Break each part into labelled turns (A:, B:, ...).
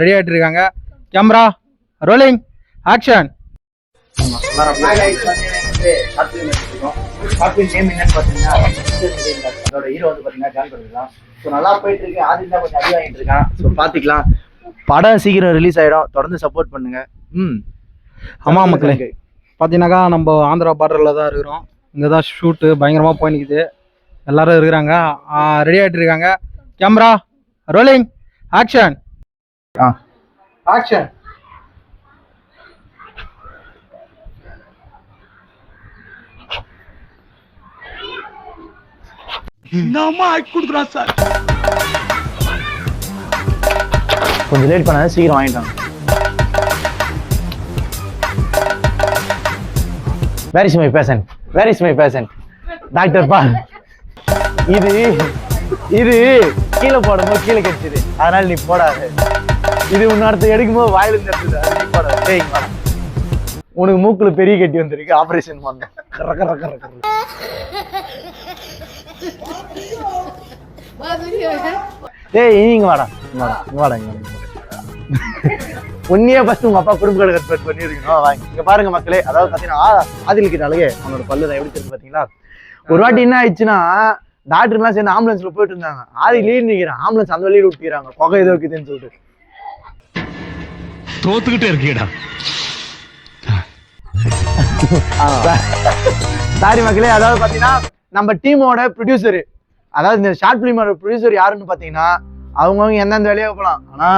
A: Ready ஆகிட்டு இருக்காங்க. Camera rolling action.
B: நல்லா போயிட்டு இருக்கு. ஆதில் தான் கொஞ்சம் அடிவாங்கிட்டு இருக்கான். ஸோ பார்த்துக்கலாம். படம் சீக்கிரம் ரிலீஸ் ஆகிடும். தொடர்ந்து சப்போர்ட் பண்ணுங்க.
A: ஆமாம் மக்களே, பார்த்தீங்கன்னாக்கா நம்ம ஆந்திரா பார்டரில் தான் இருக்கிறோம். இங்கே தான் ஷூட்டு பயங்கரமாக போய் நிற்குது. எல்லாரும் இருக்கிறாங்க, ரெடி ஆகிட்டு இருக்காங்க. Camera rolling action.
B: ஆக்ஷன். கொஞ்சம் லேட் பண்ணாத, சீக்கிரம் வாங்கிட்டாங்க. Where is my patient, where is my patient doctor பா. இது இது கீழே போடும்போது கீழே கடிச்சிது, அதனால நீ போடாது. இது உன்னோட எடுக்கும்போது வாயில எடுத்துது, அது நீ போடாது. உனக்கு மூக்குல பெரிய கட்டி வந்திருக்கு, ஆபரேஷன் பண்ண. கர கர கர கர. இங்க வாடா, இங்க வாடா. உன்னையே ஃபர்ஸ்ட் உங்க அப்பா குடும்ப கடை கட் பண்ணிருக்கணும். வாங்க இங்க பாருங்க மக்களே. அதாவது பாத்தீங்கன்னா ஆதிலுக்கு அழகே அவனோட பல்லு தான் எப்படி இருக்கு பாத்தீங்களா. ஒரு வாட்டி என்ன ஆயிடுச்சுன்னா, டாக்டர் எல்லாம் சேர்ந்து ஆம்புலன்ஸ்ல போயிட்டு இருந்தாங்க. ஆதி லீட் நிக்கிறான், ஆம்புலன்ஸ் அந்த வழியில விட்டுக்கிறாங்க, புகை ஏதோ இருக்குதுன்னு சொல்லிட்டு.
C: தோத்துக்கிட்டே இருக்கீடா.
B: சாரி மக்களே. அதாவது பாத்தீங்கன்னா நம்ம டீமோட ப்ரொடியூசர், அதாவது இந்த ஷார்ட் பிலிமோட ப்ரொடியூசர் யாருன்னு பாத்தீங்கன்னா, அவங்கவுங்க எந்தெந்த வேலையாக போகலாம். ஆனா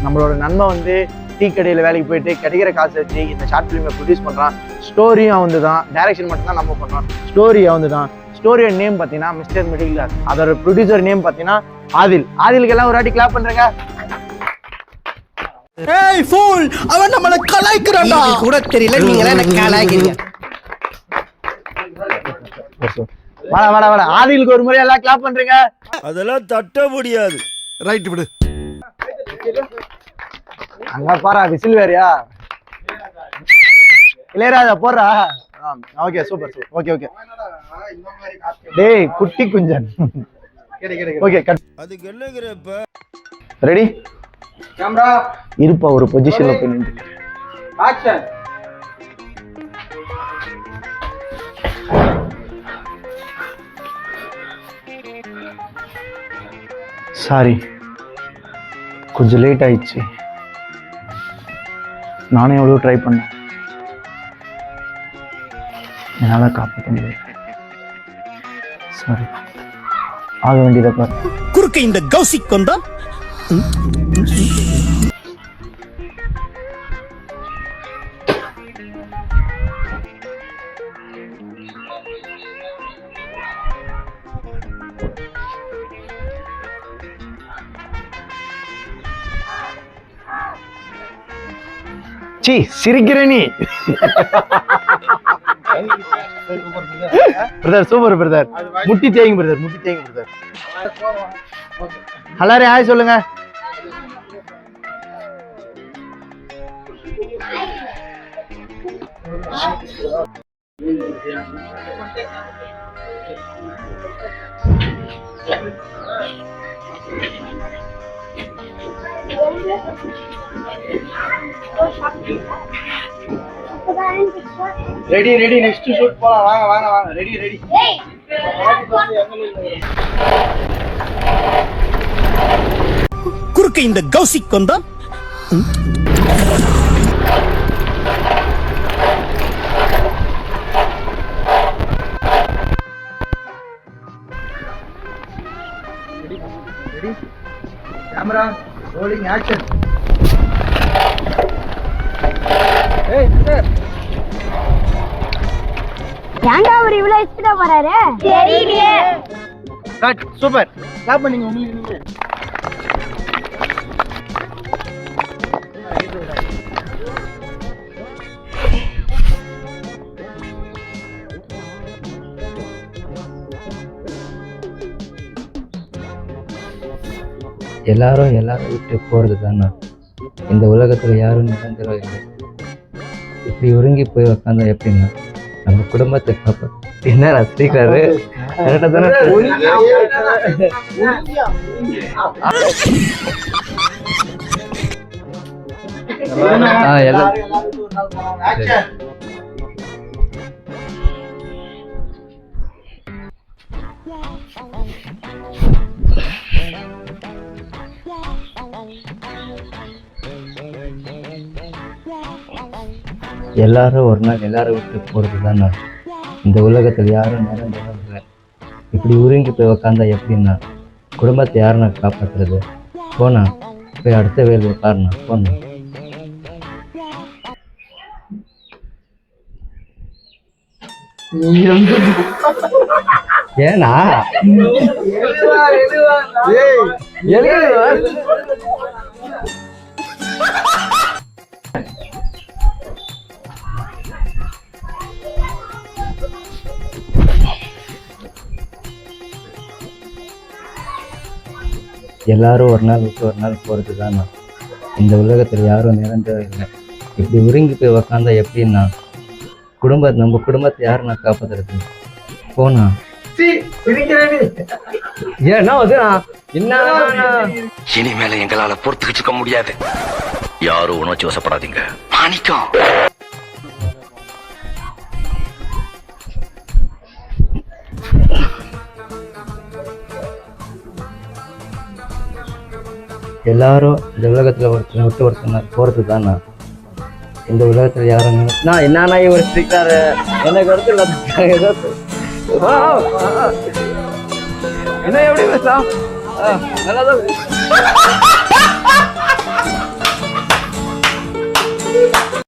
B: நம்மளோட நன்மை வந்து டீ கடையில வேலைக்கு போயிட்டு கிடைக்கிற காசு வச்சு இந்த ஷார்ட் பிலிமை ப்ரொடியூஸ் பண்றான். ஸ்டோரியும் அவந்து தான், டைரக்ஷன் மட்டும் தான் நம்ம பண்றோம். ஸ்டோரி அவந்து தான். ஸ்டோரியோட நேம் பாத்தீங்கன்னா மிஸ்டர் மிடில் கிளாஸ். அதோட ப்ரொடியூசர் நேம் பாத்தீங்கன்னா ஆதில். ஆதிலுக்கு எல்லாம் ஒரு வாட்டி கிளாப் பண்றேங்க.
D: ஏய் ஃபூல், அவன் நம்மள கலாய்க்கறான்டா. கூட தெரியல, நீங்க என்ன கலாய்க்கிறீங்க?
B: வாடா வாடா வாடா. ஆதிலுக்கு ஒரு முறை எல்லாம் கிளாப் பண்றீங்க.
C: அதெல்லாம் தட்ட முடியாது.
D: ரைட் விடு.
B: அங்க பாரா விசில் வேறியா? இளையராஜா போடுறா. Okay super super. Okay okay. டேய் குட்டி குஞ்சன். Okay cut.
C: அதுக்கு என்னங்கறப்ப
B: ரெடி?
A: கேமரா
B: இருப்பா ஒரு பொசிஷன்ல போய் நின்னு.
A: ஆக்ஷன்.
B: சாரி, கொஞ்சம் லேட் ஆயிடுச்சு. நானே எவ்வளோ ட்ரை பண்ணேன், என்னால் காப்பாற்ற முடியல. சாரி. ஆக வேண்டியதை பாரு.
D: குறுக்க இந்த கௌசிக் கொண்டா.
B: சி சிரிக்கிற நீ. Brother super brother. முட்டி தேய்ங்க பிரதர், முட்டி தேய்ங்க பிரதர். எல்லாரும் ஹாய் சொல்லுங்க. ரெடி ரெடி, நெக்ஸ்ட் ஷூட் போலாம். வாங்க வாங்க வாங்க. Ready ready.
D: குறுக்க இந்த கௌசிக் கொண்டா.
B: ரெடி? Camera rolling action. ஏய் சார்,
E: ஏன்டா அவர் இவ்வளவு ஸ்பீடா போறாரு? தெரியலையே.
B: கட். சூப்பர். கிளாப் பண்ணீங்க உங்களுக்கு நீங்க.
F: எல்லாரும் விட்டு போகிறது தானே. இந்த உலகத்தில் யாரும் நிரந்தரம் இல்லை. இப்படி ஒருங்கி போய் உக்காந்தா எப்படின்னா நம்ம குடும்பத்தை காப்பாற்ற. என்ன ரசிக்கிறாரு? எல்லாம் எல்லாரும் ஒரு நாள் எல்லாரும் விட்டு போறது தானே. இந்த உலகத்தில் யாரும் நிரந்தரம் இல்லை. இப்படி உருங்கி போய் உக்காந்தா எப்படின்னா குடும்பத்தை யாருன்னா காப்பாத்துறது? போனா போய் அடுத்த வேலையை பாருண்ணா போனா. ஏன்னா எல்லாரும் ஒரு நாள் விட்டு ஒரு நாள் போகிறது தானே. இந்த உலகத்தில் யாரும் நிரந்தரம் இல்லை. இப்படி உருங்கி போய் உக்காந்தா எப்படின்னா நம்ம குடும்பத்தை யாருன்னா காப்பாத்துறது? போனா ஏன்னா அது என்ன
G: இனிமேல எங்களால பொறுத்துக்கிட்டு முடியாது. யாரும் உணர்ச்சி வசப்படாதீங்க. மாணிக்கம்
F: எல்லாரும் இந்த உலகத்துல ஒருத்தனை விட்டு ஒருத்தனை போறது தானே. இந்த உலகத்துல யாரும் என்னன்னா இவர் ஸ்ட்ரிக்டாரு எனக்கு வந்து என்ன எப்படி பேசலாம் நல்லாதான்